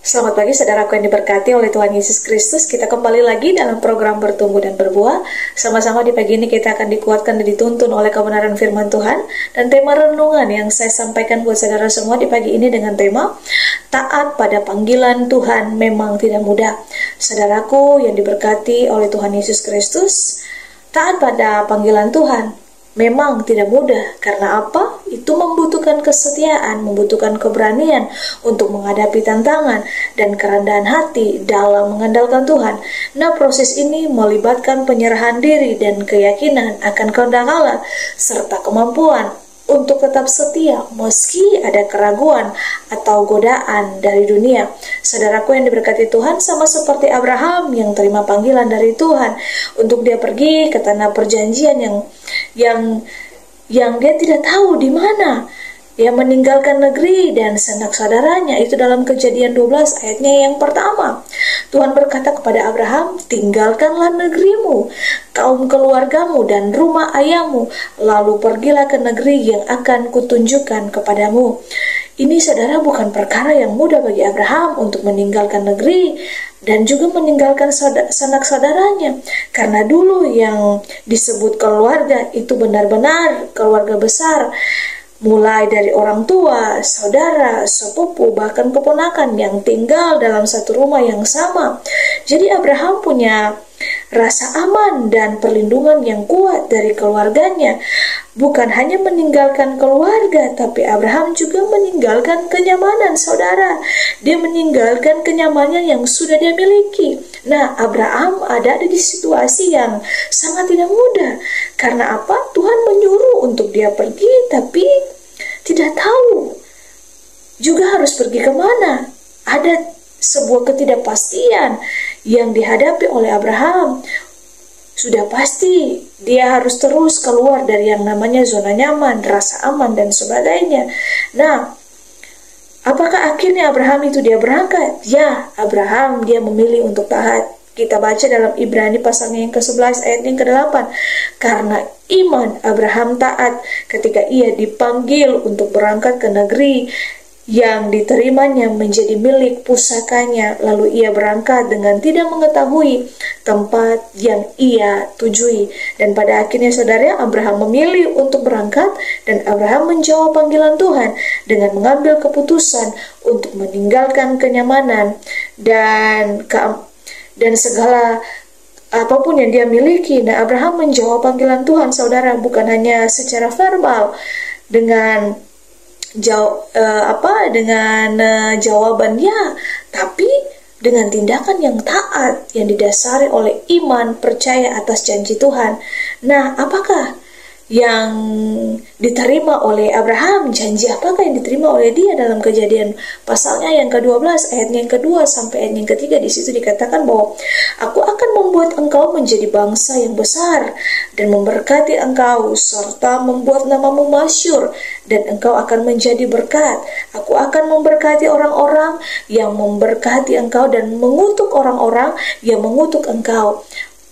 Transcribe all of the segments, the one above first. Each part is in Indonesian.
Selamat pagi saudaraku yang diberkati oleh Tuhan Yesus Kristus. Kita kembali lagi dalam program bertumbuh dan berbuah. Sama-sama di pagi ini kita akan dikuatkan dan dituntun oleh kebenaran firman Tuhan. Dan tema renungan yang saya sampaikan buat saudara semua di pagi ini dengan tema taat pada panggilan Tuhan memang tidak mudah. Saudaraku yang diberkati oleh Tuhan Yesus Kristus, taat pada panggilan Tuhan memang tidak mudah. Karena apa? Itu membutuhkan kesetiaan, membutuhkan keberanian untuk menghadapi tantangan dan kerendahan hati dalam mengandalkan Tuhan. Nah, proses ini melibatkan penyerahan diri dan keyakinan akan kehendak Allah serta kemampuan untuk tetap setia meski ada keraguan atau godaan dari dunia. Saudaraku yang diberkati Tuhan, sama seperti Abraham yang terima panggilan dari Tuhan untuk dia pergi ke tanah perjanjian yang dia tidak tahu di mana. Dia meninggalkan negeri dan sanak saudaranya. Itu dalam Kejadian 12 ayatnya yang pertama. Tuhan berkata kepada Abraham, tinggalkanlah negerimu, kaum keluargamu dan rumah ayahmu, lalu pergilah ke negeri yang akan kutunjukkan kepadamu. Ini saudara bukan perkara yang mudah bagi Abraham untuk meninggalkan negeri dan juga meninggalkan sanak saudaranya. Karena dulu yang disebut keluarga itu benar-benar keluarga besar. Mulai dari orang tua, saudara, sepupu, bahkan keponakan yang tinggal dalam satu rumah yang sama. Jadi Abraham punya rasa aman dan perlindungan yang kuat dari keluarganya. Bukan hanya meninggalkan keluarga, tapi Abraham juga meninggalkan kenyamanan, saudara. Dia meninggalkan kenyamanan yang sudah dia miliki. Nah, Abraham ada di situasi yang sangat tidak mudah. Karena apa? Tuhan menyuruh untuk dia pergi, tapi tidak tahu juga harus pergi kemana. Ada sebuah ketidakpastian yang dihadapi oleh Abraham. Sudah pasti dia harus terus keluar dari yang namanya zona nyaman, rasa aman dan sebagainya. Nah, apakah akhirnya Abraham itu dia berangkat? Ya, Abraham dia memilih untuk taat. Kita baca dalam Ibrani pasalnya yang ke-11 ayat yang ke-8. Karena iman Abraham taat ketika ia dipanggil untuk berangkat ke negeri yang diterimanya menjadi milik pusakanya. Lalu ia berangkat dengan tidak mengetahui tempat yang ia tujui. Dan pada akhirnya saudara, Abraham memilih untuk berangkat dan Abraham menjawab panggilan Tuhan dengan mengambil keputusan untuk meninggalkan kenyamanan dan segala apapun yang dia miliki. Nah, Abraham menjawab panggilan Tuhan, saudara, bukan hanya secara verbal dengan jawaban ya, tapi dengan tindakan yang taat yang didasari oleh iman percaya atas janji Tuhan. Nah, apakah yang diterima oleh Abraham? Janji apakah yang diterima oleh dia? Dalam Kejadian pasalnya yang ke-12 ayat yang kedua sampai ayat yang ketiga, di situ dikatakan bahwa aku akan membuat engkau menjadi bangsa yang besar dan memberkati engkau serta membuat namamu masyhur dan engkau akan menjadi berkat. Aku akan memberkati orang-orang yang memberkati engkau dan mengutuk orang-orang yang mengutuk engkau.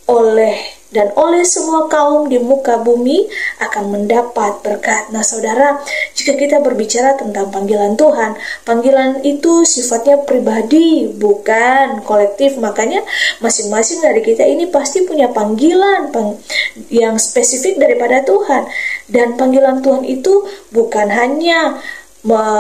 Oleh semua kaum di muka bumi akan mendapat berkat. Nah, saudara, jika kita berbicara tentang panggilan Tuhan, panggilan itu sifatnya pribadi, bukan kolektif. Makanya masing-masing dari kita ini pasti punya panggilan yang spesifik daripada Tuhan. Dan panggilan Tuhan itu bukan hanya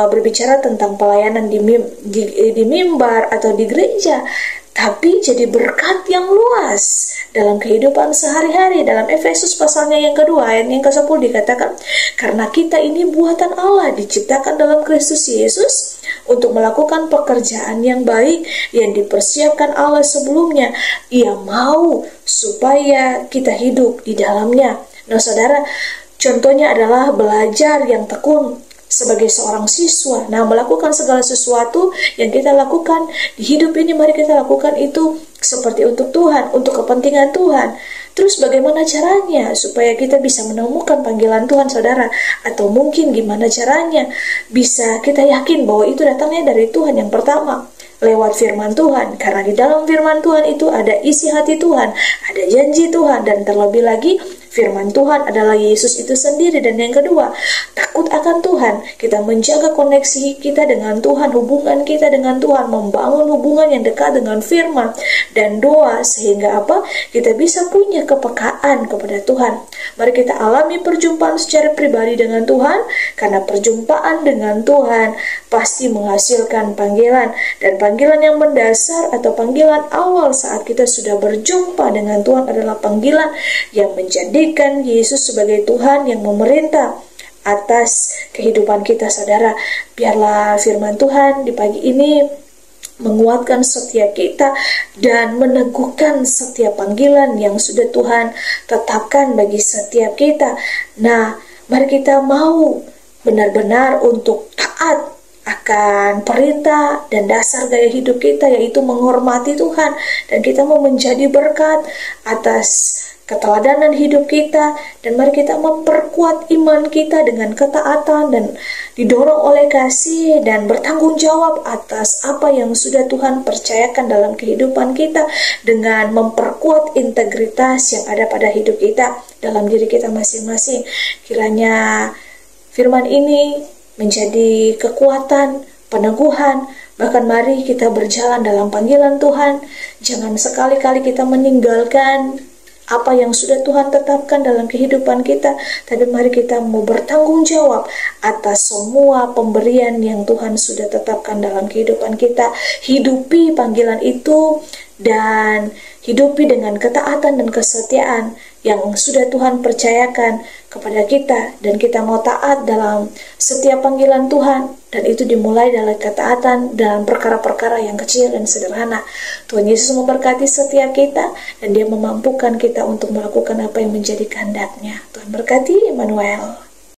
berbicara tentang pelayanan di mimbar atau di gereja, tapi jadi berkat yang luas dalam kehidupan sehari-hari. Dalam Efesus pasalnya yang kedua ayat yang ke-10 dikatakan, karena kita ini buatan Allah, diciptakan dalam Kristus Yesus untuk melakukan pekerjaan yang baik yang dipersiapkan Allah sebelumnya. Ia mau supaya kita hidup di dalamnya. Nah, saudara, contohnya adalah belajar yang tekun sebagai seorang siswa. Nah, melakukan segala sesuatu yang kita lakukan di hidup ini, mari kita lakukan itu seperti untuk Tuhan, untuk kepentingan Tuhan. Terus bagaimana caranya supaya kita bisa menemukan panggilan Tuhan, saudara? Atau mungkin gimana caranya bisa kita yakin bahwa itu datangnya dari Tuhan? Yang pertama, lewat firman Tuhan. Karena di dalam firman Tuhan itu ada isi hati Tuhan, ada janji Tuhan, dan terlebih lagi firman Tuhan adalah Yesus itu sendiri. Dan yang kedua, tak takut akan Tuhan, kita menjaga koneksi kita dengan Tuhan, hubungan kita dengan Tuhan, membangun hubungan yang dekat dengan firman dan doa, sehingga apa? Kita bisa punya kepekaan kepada Tuhan. Mari kita alami perjumpaan secara pribadi dengan Tuhan, karena perjumpaan dengan Tuhan pasti menghasilkan panggilan, dan panggilan yang mendasar atau panggilan awal saat kita sudah berjumpa dengan Tuhan adalah panggilan yang menjadikan Yesus sebagai Tuhan yang memerintah atas kehidupan kita, saudara. Biarlah firman Tuhan di pagi ini menguatkan setiap kita dan meneguhkan setiap panggilan yang sudah Tuhan tetapkan bagi setiap kita. Nah, mari kita mau benar-benar untuk taat akan perintah dan dasar gaya hidup kita, yaitu menghormati Tuhan, dan kita mau menjadi berkat atas keteladanan hidup kita. Dan mari kita memperkuat iman kita dengan ketaatan dan didorong oleh kasih dan bertanggung jawab atas apa yang sudah Tuhan percayakan dalam kehidupan kita, dengan memperkuat integritas yang ada pada hidup kita dalam diri kita masing-masing. Kiranya firman ini menjadi kekuatan, peneguhan. Bahkan mari kita berjalan dalam panggilan Tuhan. Jangan sekali-kali kita meninggalkan apa yang sudah Tuhan tetapkan dalam kehidupan kita, tapi mari kita mau bertanggung jawab atas semua pemberian yang Tuhan sudah tetapkan dalam kehidupan kita. Hidupi panggilan itu dan hidupi dengan ketaatan dan kesetiaan yang sudah Tuhan percayakan kepada kita, dan kita mau taat dalam setiap panggilan Tuhan, dan itu dimulai dari ketaatan dalam perkara-perkara yang kecil dan sederhana. Tuhan Yesus memberkati setiap kita, dan Dia memampukan kita untuk melakukan apa yang menjadi kehendak-Nya. Tuhan berkati. Immanuel.